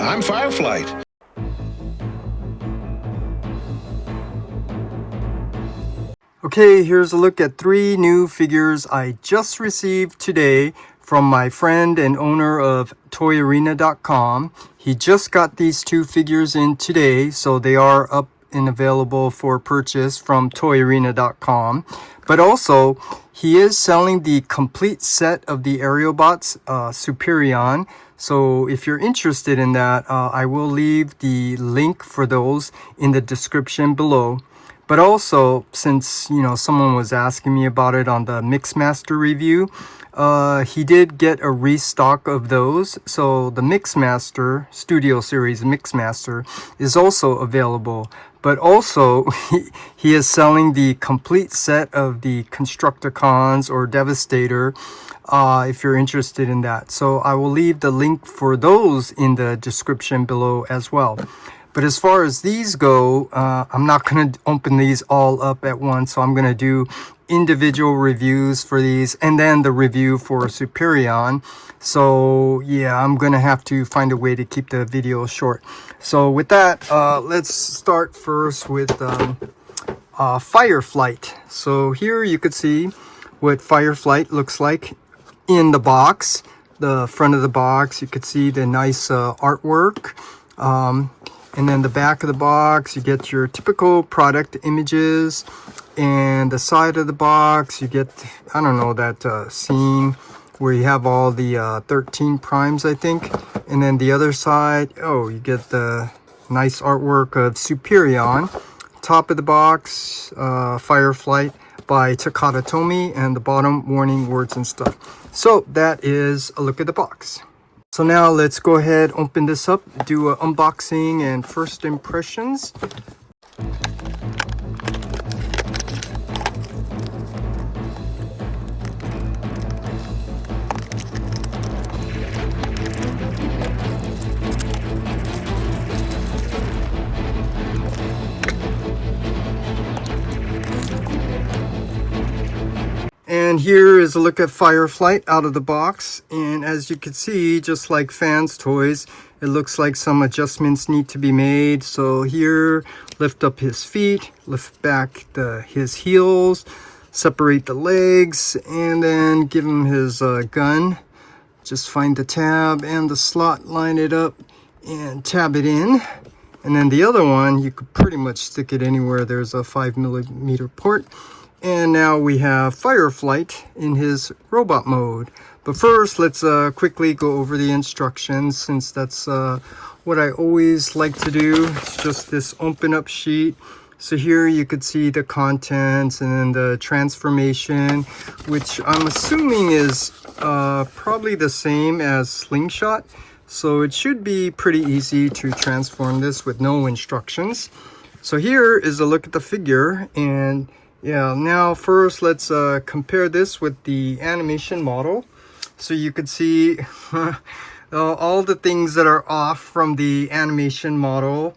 I'm Fireflight. Okay, here's a look at 3 new figures I just received today from my friend and owner of toyarena.com. He just got these 2 figures in today, so they are up and available for purchase from toyarena.com. But also, he is selling the complete set of the Aerobots Superion. So if you're interested in that, I will leave the link for those in the description below. But also, since, someone was asking me about it on the Mixmaster review, he did get a restock of those. So the Mixmaster, Studio Series Mixmaster, is also available. But also, he is selling the complete set of the Constructicons or Devastator, if you're interested in that. So I will leave the link for those in the description below as well. But as far as these go, I'm not going to open these all up at once. So I'm going to do individual reviews for these and then the review for Superion. So yeah, I'm going to have to find a way to keep the video short. So with that, let's start first with Fireflight. So here you could see what Fireflight looks like in the box. The front of the box, you could see the nice artwork. And then the back of the box, you get your typical product images. And the side of the box, you get, I don't know, that scene where you have all the 13 primes, I think. And then the other side, you get the nice artwork of Superion. Top of the box, Fireflight by Takata Tomy. And the bottom, warning words and stuff. So that is a look at the box. So now let's go ahead, open this up, do an unboxing and first impressions. And here is a look at Fireflight out of the box. And as you can see, just like Fans Toys, it looks like some adjustments need to be made. So here, lift up his feet, lift back his heels, separate the legs, and then give him his gun. Just find the tab and the slot, line it up, and tab it in. And then the other one, you could pretty much stick it anywhere. There's a 5mm port. And now we have Fireflight in his robot mode. But first, let's quickly go over the instructions, since that's what I always like to do. It's just this open up sheet. So here you could see the contents and then the transformation, which I'm assuming is probably the same as Slingshot. So it should be pretty easy to transform this with no instructions. So here is a look at the figure. And yeah, now first let's compare this with the animation model. So you could see all the things that are off from the animation model.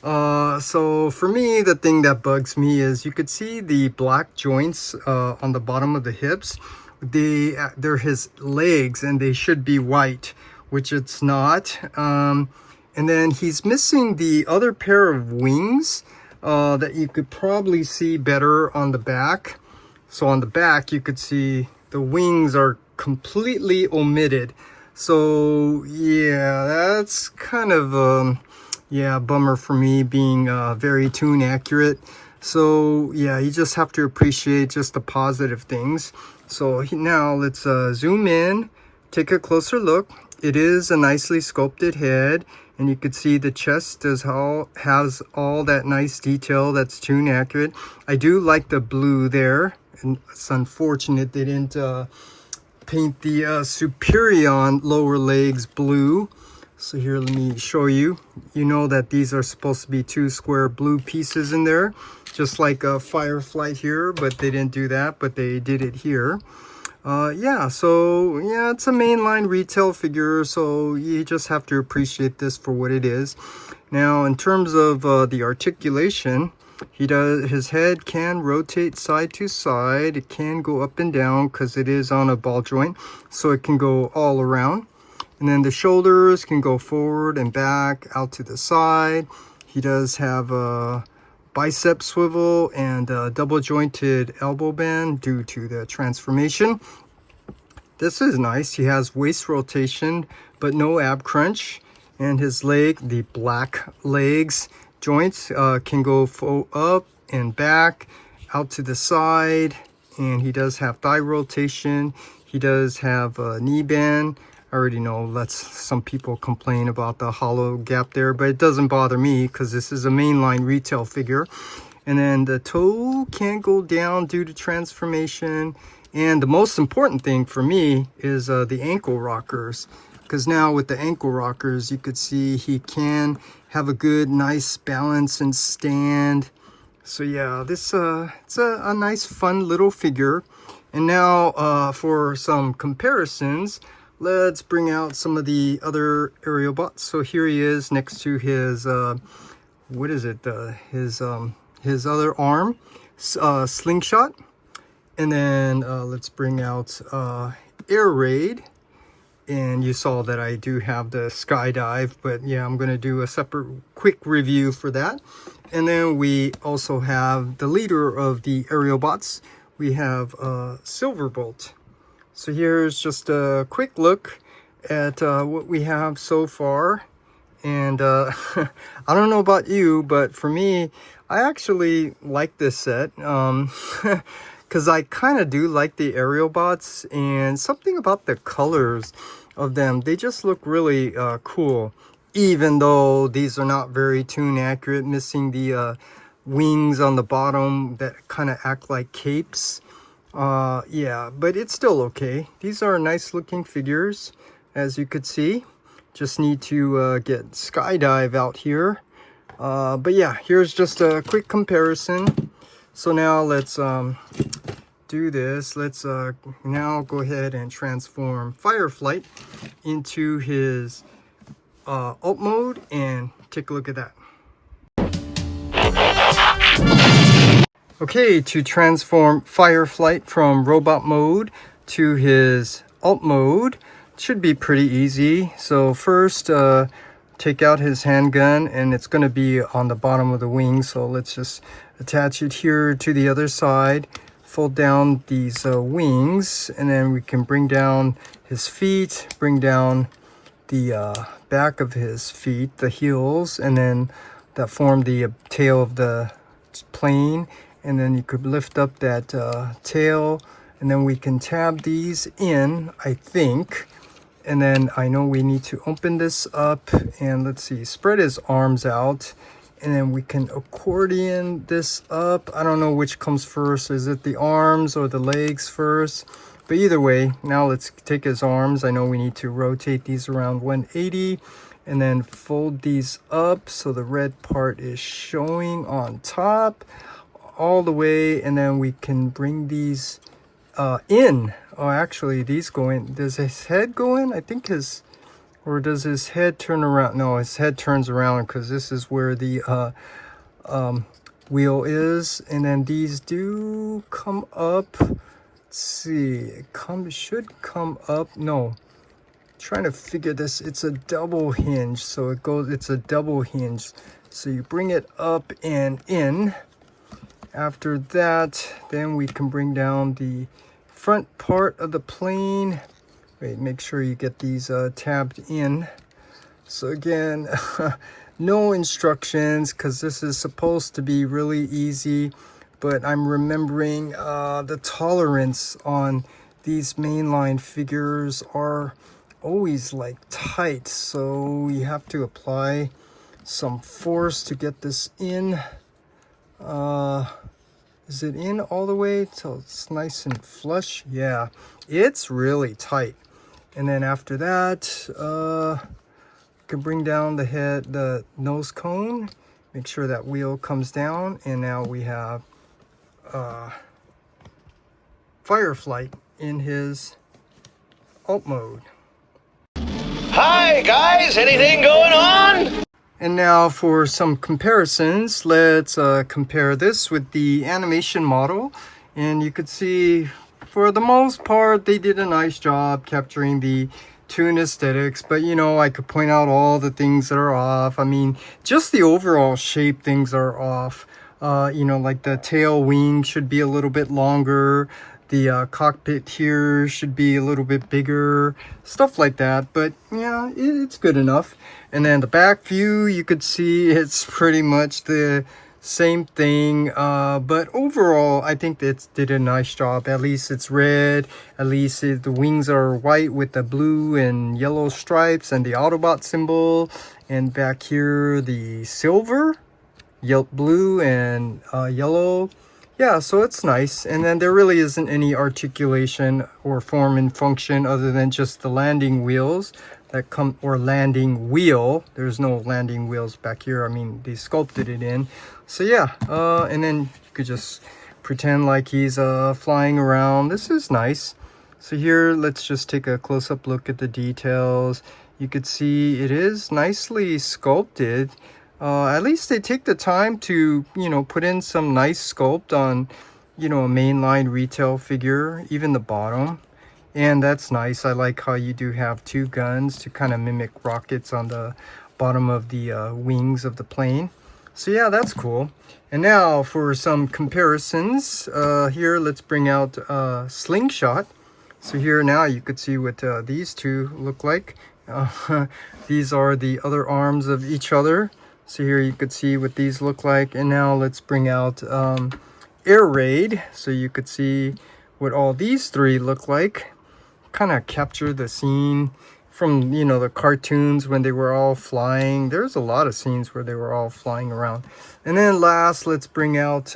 So for me, the thing that bugs me is you could see the black joints on the bottom of the hips. They're his legs and they should be white, which it's not. And then he's missing the other pair of wings that you could probably see better on the back. So on the back, you could see the wings are completely omitted. So yeah, that's kind of a bummer for me, being very tune accurate. So yeah, you just have to appreciate just the positive things. So now let's zoom in, take a closer look. It is a nicely sculpted head. And you could see the chest has all that nice detail that's tune accurate. I do like the blue there. And it's unfortunate they didn't paint the Superion lower legs blue. So here, let me show you. You know that these are supposed to be 2 square blue pieces in there. Just like a Fireflight here, but they didn't do that, but they did it here. So it's a mainline retail figure, so you just have to appreciate this for what it is. Now, in terms of the articulation, his head can rotate side to side. It can go up and down because it is on a ball joint, so it can go all around. And then the shoulders can go forward and back, out to the side. He does have a bicep swivel and a double jointed elbow band due to the transformation. This is nice. He has waist rotation, but no ab crunch. And his leg, the black legs joints, can go up and back, out to the side. And he does have thigh rotation. He does have a knee bend. I already know that's some people complain about the hollow gap there, but it doesn't bother me because this is a mainline retail figure. And then the toe can't go down due to transformation. And the most important thing for me is the ankle rockers, because now with the ankle rockers, you could see he can have a good, nice balance and stand. So yeah, this it's a nice, fun little figure. And now for some comparisons, let's bring out some of the other aerial bots. So here he is next to his what is it? His other arm, slingshot. And then let's bring out Air Raid. And you saw that I do have the Skydive, but yeah, I'm going to do a separate quick review for that. And then we also have the leader of the aerial bots. We have Silverbolt. So here's just a quick look at what we have so far. And I don't know about you, but for me, I actually like this set. Because I kind of do like the aerial bots, and something about the colors of them, they just look really cool, even though these are not very tune accurate, missing the wings on the bottom that kind of act like capes. Yeah, but it's still okay. These are nice looking figures, as you could see. Just need to get Skydive out here. But yeah, here's just a quick comparison. So now let's do this. Let's now go ahead and transform Fireflight into his alt mode and take a look at that. Okay, to transform Fireflight from robot mode to his alt mode, it should be pretty easy. So first, take out his handgun, and it's going to be on the bottom of the wing. So let's just attach it here to the other side. Fold down these wings, and then we can bring down his feet, bring down the back of his feet, the heels, and then that form the tail of the plane. And then you could lift up that tail, and then we can tab these in, I think. And then I know we need to open this up, and let's see, spread his arms out. And then we can accordion this up. I don't know which comes first. Is it the arms or the legs first? But either way, now let's take his arms. I know we need to rotate these around 180 and then fold these up so the red part is showing on top all the way. And then we can bring these in. Oh, actually, these go in. Does his head go in? I think his... Or does his head turn around? No, his head turns around because this is where the wheel is. And then these do come up. Let's see. It should come up. No. Trying to figure this. It's a double hinge. So it's a double hinge. So you bring it up and in. After that, then we can bring down the front part of the plane. Wait, make sure you get these tabbed in. So again, no instructions because this is supposed to be really easy, but I'm remembering the tolerance on these mainline figures are always like tight, so you have to apply some force to get this in. Is it in all the way till it's nice and flush? Yeah, it's really tight. And then after that, you can bring down the nose cone, make sure that wheel comes down, and now we have Fireflight in his alt mode. Hi guys, anything going on? And now for some comparisons, let's compare this with the animation model. And you could see, for the most part, they did a nice job capturing the tune aesthetics, but you know, I could point out all the things that are off. I mean, just the overall shape things are off. You know, like the tail wing should be a little bit longer. The cockpit here should be a little bit bigger, stuff like that. But yeah, it's good enough. And then the back view, you could see it's pretty much the same thing. But overall, I think it did a nice job. At least it's red. At least the wings are white with the blue and yellow stripes and the Autobot symbol. And back here, the silver, blue and yellow. Yeah, so it's nice. And then there really isn't any articulation or form and function other than just the landing wheels that come, or landing wheel. There's no landing wheels back here. I mean, they sculpted it in. So yeah, and then you could just pretend like he's flying around. This is nice. So here, let's just take a close-up look at the details. You could see it is nicely sculpted. At least they take the time to, you know, put in some nice sculpt on, you know, a mainline retail figure, even the bottom. And that's nice. I like how you do have two guns to kind of mimic rockets on the bottom of the wings of the plane. So yeah, that's cool. And now for some comparisons. Here, let's bring out Slingshot. So here now you could see what these two look like. These are the other arms of each other. So here you could see what these look like. And now let's bring out Air Raid. So you could see what all these three look like. Kind of capture the scene from, you know, the cartoons when they were all flying. There's a lot of scenes where they were all flying around. And then last, let's bring out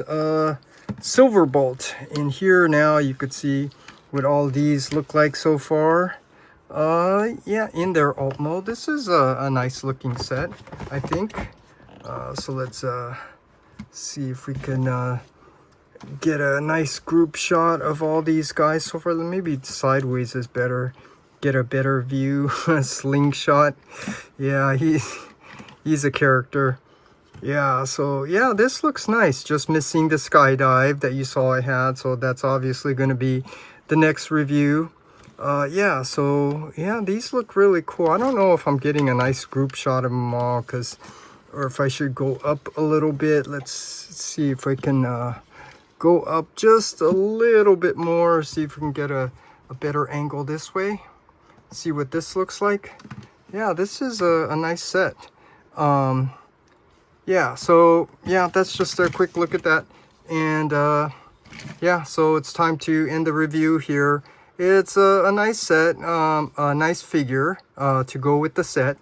Silverbolt. And here now you could see what all these look like so far. Yeah, in their alt mode. This is a nice looking set, I think. So let's see if we can get a nice group shot of all these guys so far. Maybe sideways is better. Get a better view. Slingshot. Yeah, he's a character. Yeah, so yeah, this looks nice. Just missing the Skydive that you saw I had. So that's obviously going to be the next review. Yeah, so yeah, these look really cool. I don't know if I'm getting a nice group shot of them all, or if I should go up a little bit. Let's see if I can go up just a little bit more. See if we can get a better angle this way. See what this looks like. Yeah, this is a nice set. Yeah, so yeah, that's just a quick look at that. And yeah, so it's time to end the review here. It's a nice set, a nice figure to go with the set.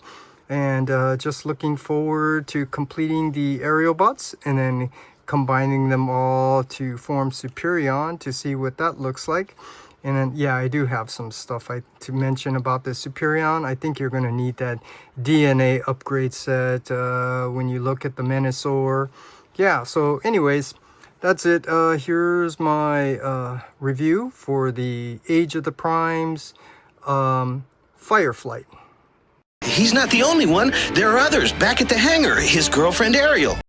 And just looking forward to completing the aerial bots and then combining them all to form Superion to see what that looks like. And then, yeah, I do have some stuff to mention about the Superion. I think you're going to need that DNA upgrade set when you look at the Menasor. Yeah, so anyways, that's it. Here's my review for the Age of the Primes Fireflight. He's not the only one. There are others back at the hangar. His girlfriend Ariel.